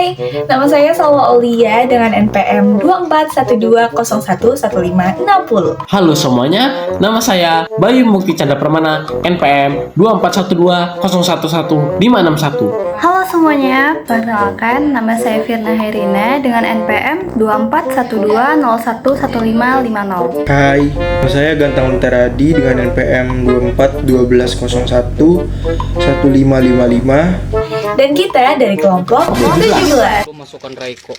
Hai, nama saya Salwa Aulia dengan NPM 2412011560. Halo semuanya, nama saya Bayu Mukti Chandra Permana, NPM 2412011561. Halo semuanya, perkenalkan nama saya Firna Herina dengan NPM 2412011550. Hai, nama saya Gantang Unteradi dengan NPM 2412011555. Dan kita dari kelompok 17. Masukkan Raiko.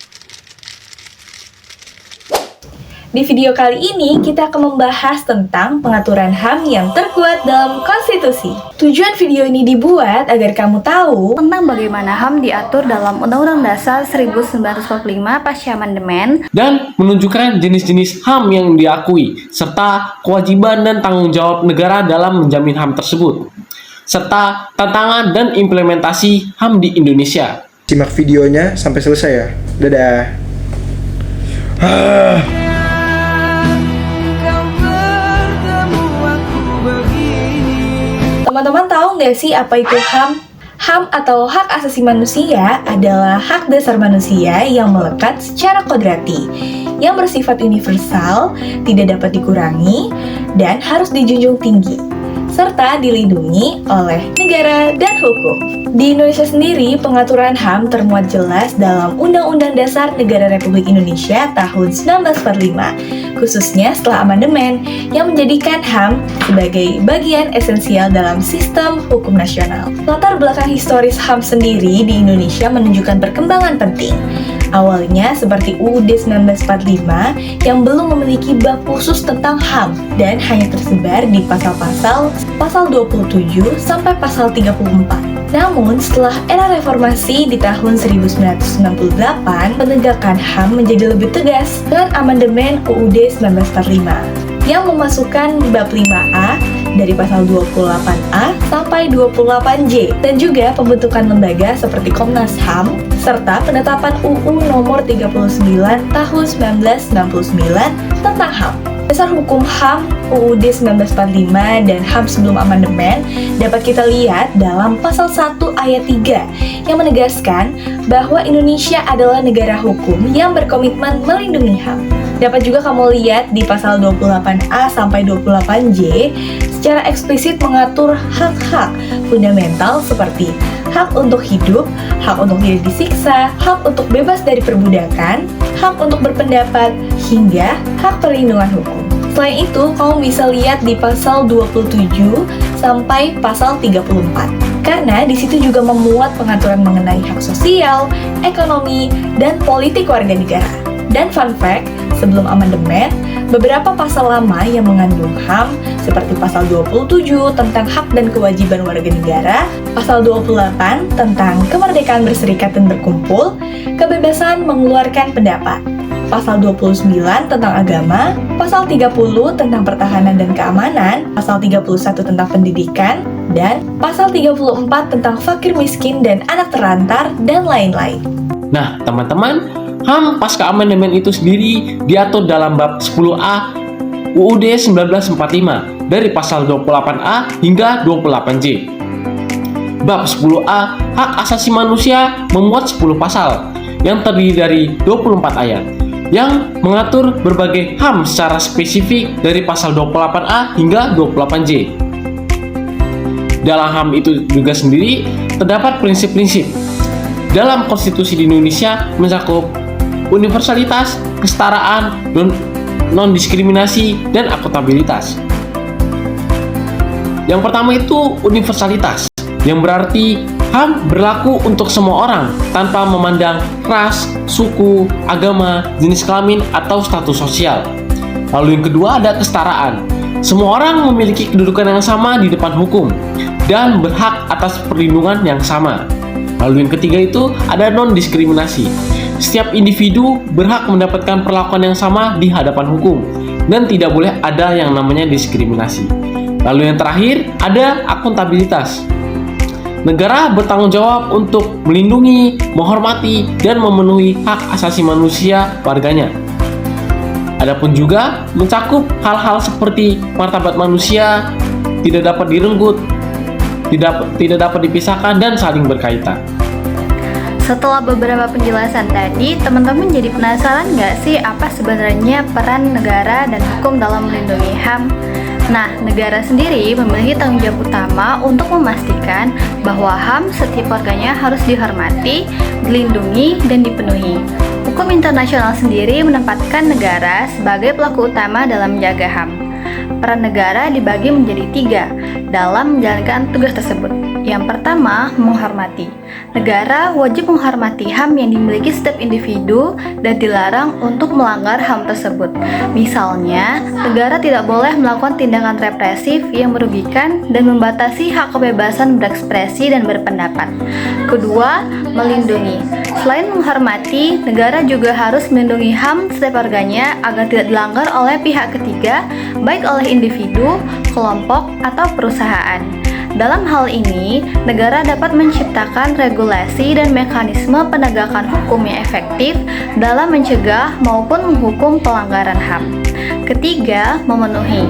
Di video kali ini kita akan membahas tentang pengaturan HAM yang terkuat dalam konstitusi. Tujuan video ini dibuat agar kamu tahu Tentang bagaimana HAM diatur dalam Undang-Undang Dasar 1945 pasca amandemen Dan menunjukkan jenis-jenis HAM yang diakui, serta kewajiban dan tanggung jawab negara dalam menjamin HAM tersebut, serta tantangan dan implementasi HAM di Indonesia. Simak videonya sampai selesai ya. Dadah. teman-teman tahu nggak sih apa itu HAM? HAM atau hak asasi manusia adalah hak dasar manusia yang melekat secara kodrati, yang bersifat universal, tidak dapat dikurangi, dan harus dijunjung tinggi, serta dilindungi oleh negara dan hukum. Di Indonesia sendiri, pengaturan HAM termuat jelas dalam Undang-Undang Dasar Negara Republik Indonesia tahun 1945, khususnya setelah amandemen yang menjadikan HAM sebagai bagian esensial dalam sistem hukum nasional. Latar belakang historis HAM sendiri di Indonesia menunjukkan perkembangan penting. Awalnya seperti UUD 1945 yang belum memiliki bab khusus tentang HAM dan hanya tersebar di pasal 27 sampai pasal 34. Namun, setelah era reformasi di tahun 1998, penegakan HAM menjadi lebih tegas dengan amandemen UUD 1945 yang memasukkan bab 5A dari pasal 28A sampai 28J dan juga pembentukan lembaga seperti Komnas HAM serta penetapan UU nomor 39 tahun 1999 tentang HAM. Dasar hukum HAM UUD 1945 dan HAM sebelum amandemen dapat kita lihat dalam pasal 1 ayat 3 yang menegaskan bahwa Indonesia adalah negara hukum yang berkomitmen melindungi HAM. Dapat juga kamu lihat di pasal 28A sampai 28J secara eksplisit mengatur hak-hak fundamental seperti hak untuk hidup, hak untuk tidak disiksa, hak untuk bebas dari perbudakan, hak untuk berpendapat, hingga hak perlindungan hukum. Selain itu, kamu bisa lihat di pasal 27 sampai pasal 34. Karena di situ juga memuat pengaturan mengenai hak sosial, ekonomi, dan politik warga negara. Dan fun fact, sebelum amandemen, beberapa pasal lama yang mengandung HAM seperti pasal 27 tentang hak dan kewajiban warga negara, pasal 28 tentang kemerdekaan berserikat dan berkumpul, kebebasan mengeluarkan pendapat, pasal 29 tentang agama, pasal 30 tentang pertahanan dan keamanan, pasal 31 tentang pendidikan, dan pasal 34 tentang fakir miskin dan anak terlantar, dan lain-lain. Nah, teman-teman, HAM pasca amandemen itu sendiri diatur dalam bab 10A UUD 1945 dari pasal 28A hingga 28J. Bab 10A hak asasi manusia memuat 10 pasal yang terdiri dari 24 ayat yang mengatur berbagai HAM secara spesifik dari pasal 28A hingga 28J. Dalam HAM itu juga sendiri terdapat prinsip-prinsip dalam konstitusi di Indonesia mencakup universalitas, kesetaraan, non-diskriminasi, dan akuntabilitas. Yang pertama itu universalitas, yang berarti HAM berlaku untuk semua orang tanpa memandang ras, suku, agama, jenis kelamin, atau status sosial. Lalu yang kedua ada kesetaraan. Semua orang memiliki kedudukan yang sama di depan hukum dan berhak atas perlindungan yang sama. Lalu yang ketiga itu ada non-diskriminasi. Setiap individu berhak mendapatkan perlakuan yang sama di hadapan hukum dan tidak boleh ada yang namanya diskriminasi. Lalu yang terakhir ada akuntabilitas. Negara bertanggung jawab untuk melindungi, menghormati, dan memenuhi hak asasi manusia warganya. Adapun juga mencakup hal-hal seperti martabat manusia, tidak dapat direnggut, tidak dapat dipisahkan, dan saling berkaitan. Setelah beberapa penjelasan tadi, teman-teman jadi penasaran nggak sih apa sebenarnya peran negara dan hukum dalam melindungi HAM? Nah, negara sendiri memiliki tanggung jawab utama untuk memastikan bahwa HAM setiap warganya harus dihormati, dilindungi, dan dipenuhi. Hukum internasional sendiri menempatkan negara sebagai pelaku utama dalam menjaga HAM. Peran negara dibagi menjadi 3 dalam menjalankan tugas tersebut. Yang pertama, menghormati. Negara wajib menghormati HAM yang dimiliki setiap individu dan dilarang untuk melanggar HAM tersebut. Misalnya, negara tidak boleh melakukan tindakan represif yang merugikan dan membatasi hak kebebasan berekspresi dan berpendapat. Kedua, melindungi. Selain menghormati, negara juga harus melindungi HAM setiap warganya agar tidak dilanggar oleh pihak ketiga, baik oleh individu, kelompok, atau perusahaan. Dalam hal ini, negara dapat menciptakan regulasi dan mekanisme penegakan hukum yang efektif dalam mencegah maupun menghukum pelanggaran HAM. Ketiga, memenuhi.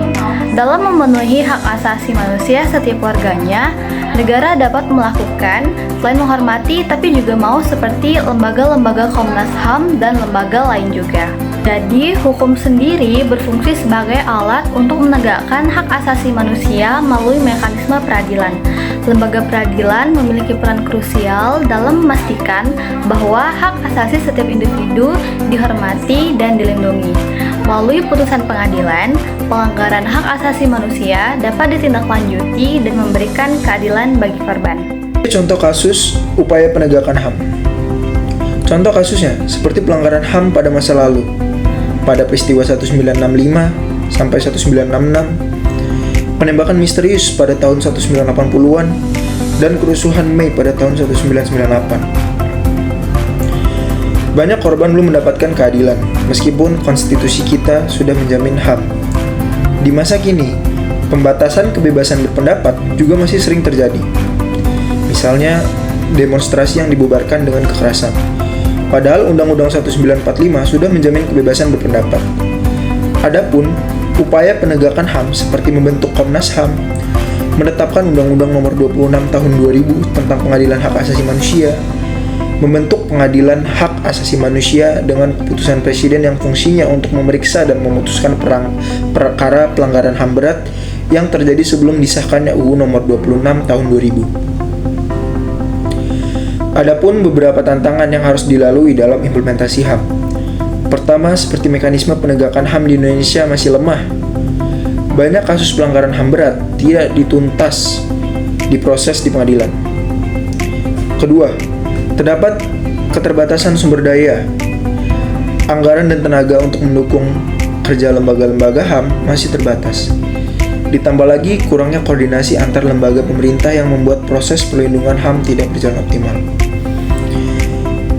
Dalam memenuhi hak asasi manusia setiap warganya, negara dapat melakukan selain menghormati tapi juga mau seperti lembaga-lembaga Komnas HAM dan lembaga lain juga. Jadi, hukum sendiri berfungsi sebagai alat untuk menegakkan hak asasi manusia melalui mekanisme peradilan. Lembaga peradilan memiliki peran krusial dalam memastikan bahwa hak asasi setiap individu dihormati dan dilindungi. Melalui putusan pengadilan, pelanggaran hak asasi manusia dapat ditindaklanjuti dan memberikan keadilan bagi korban. Contoh kasus upaya penegakan HAM. Contoh kasusnya seperti pelanggaran HAM pada masa lalu, pada peristiwa 1965 sampai 1966, penembakan misterius pada tahun 1980-an, dan kerusuhan Mei pada tahun 1998. Banyak korban belum mendapatkan keadilan, meskipun konstitusi kita sudah menjamin HAM. Di masa kini, pembatasan kebebasan berpendapat juga masih sering terjadi. Misalnya, demonstrasi yang dibubarkan dengan kekerasan. Padahal Undang-Undang 1945 sudah menjamin kebebasan berpendapat. Adapun upaya penegakan HAM seperti membentuk Komnas HAM, menetapkan Undang-Undang Nomor 26 Tahun 2000 tentang Pengadilan Hak Asasi Manusia, membentuk Pengadilan Hak Asasi Manusia dengan keputusan Presiden yang fungsinya untuk memeriksa dan memutuskan perkara pelanggaran HAM berat yang terjadi sebelum disahkannya UU Nomor 26 Tahun 2000. Adapun beberapa tantangan yang harus dilalui dalam implementasi HAM. Pertama, seperti mekanisme penegakan HAM di Indonesia masih lemah. Banyak kasus pelanggaran HAM berat tidak dituntas diproses di pengadilan. Kedua, terdapat keterbatasan sumber daya. Anggaran dan tenaga untuk mendukung kerja lembaga-lembaga HAM masih terbatas. Ditambah lagi kurangnya koordinasi antar lembaga pemerintah yang membuat proses perlindungan HAM tidak berjalan optimal.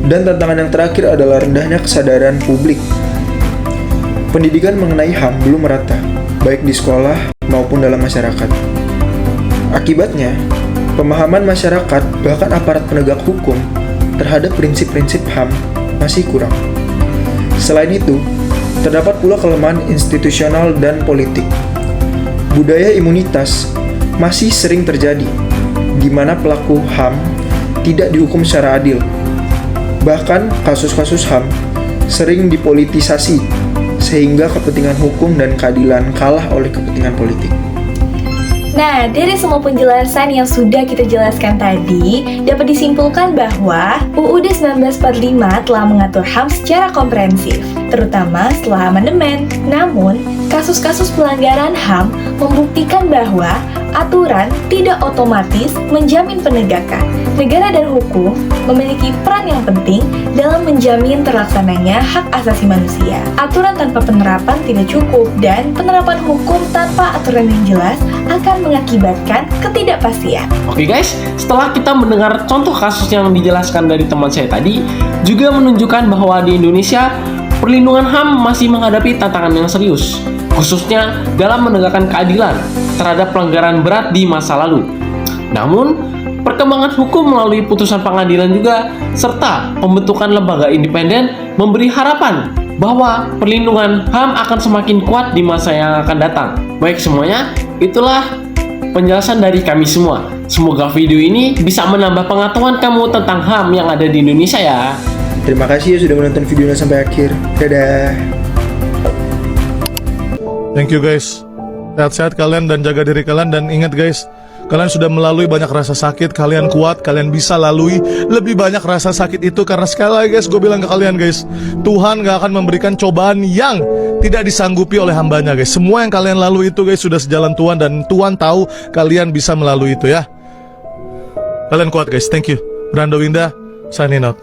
Dan tantangan yang terakhir adalah rendahnya kesadaran publik. Pendidikan mengenai HAM belum merata, baik di sekolah maupun dalam masyarakat. Akibatnya, pemahaman masyarakat bahkan aparat penegak hukum terhadap prinsip-prinsip HAM masih kurang. Selain itu, terdapat pula kelemahan institusional dan politik. Budaya imunitas masih sering terjadi, di mana pelaku HAM tidak dihukum secara adil. Bahkan kasus-kasus HAM sering dipolitisasi, sehingga kepentingan hukum dan keadilan kalah oleh kepentingan politik. Nah, dari semua penjelasan yang sudah kita jelaskan tadi, dapat disimpulkan bahwa UUD 1945 telah mengatur HAM secara komprehensif, terutama setelah amandemen. Namun, kasus-kasus pelanggaran HAM membuktikan bahwa aturan tidak otomatis menjamin penegakan. Negara dan hukum memiliki peran yang penting dalam menjamin terlaksananya hak asasi manusia. Aturan tanpa penerapan tidak cukup, dan penerapan hukum tanpa aturan yang jelas akan mengakibatkan ketidakpastian. Oke guys, setelah kita mendengar contoh kasus yang dijelaskan dari teman saya tadi, juga menunjukkan bahwa di Indonesia perlindungan HAM masih menghadapi tantangan yang serius, khususnya dalam menegakkan keadilan terhadap pelanggaran berat di masa lalu. Namun, perkembangan hukum melalui putusan pengadilan juga serta pembentukan lembaga independen memberi harapan bahwa perlindungan HAM akan semakin kuat di masa yang akan datang. Baik semuanya, itulah penjelasan dari kami semua. Semoga video ini bisa menambah pengetahuan kamu tentang HAM yang ada di Indonesia ya. Terima kasih ya sudah menonton videonya sampai akhir. Dadah. Thank you guys. Sehat-sehat kalian dan jaga diri kalian. Dan ingat guys, kalian sudah melalui banyak rasa sakit. Kalian kuat, kalian bisa lalui lebih banyak rasa sakit itu. Karena sekali lagi guys, gue bilang ke kalian guys, Tuhan gak akan memberikan cobaan yang tidak disanggupi oleh hambanya guys. Semua yang kalian lalui itu guys sudah sejalan Tuhan. Dan Tuhan tahu kalian bisa melalui itu ya. Kalian kuat guys, thank you. Brando Winda, signing out.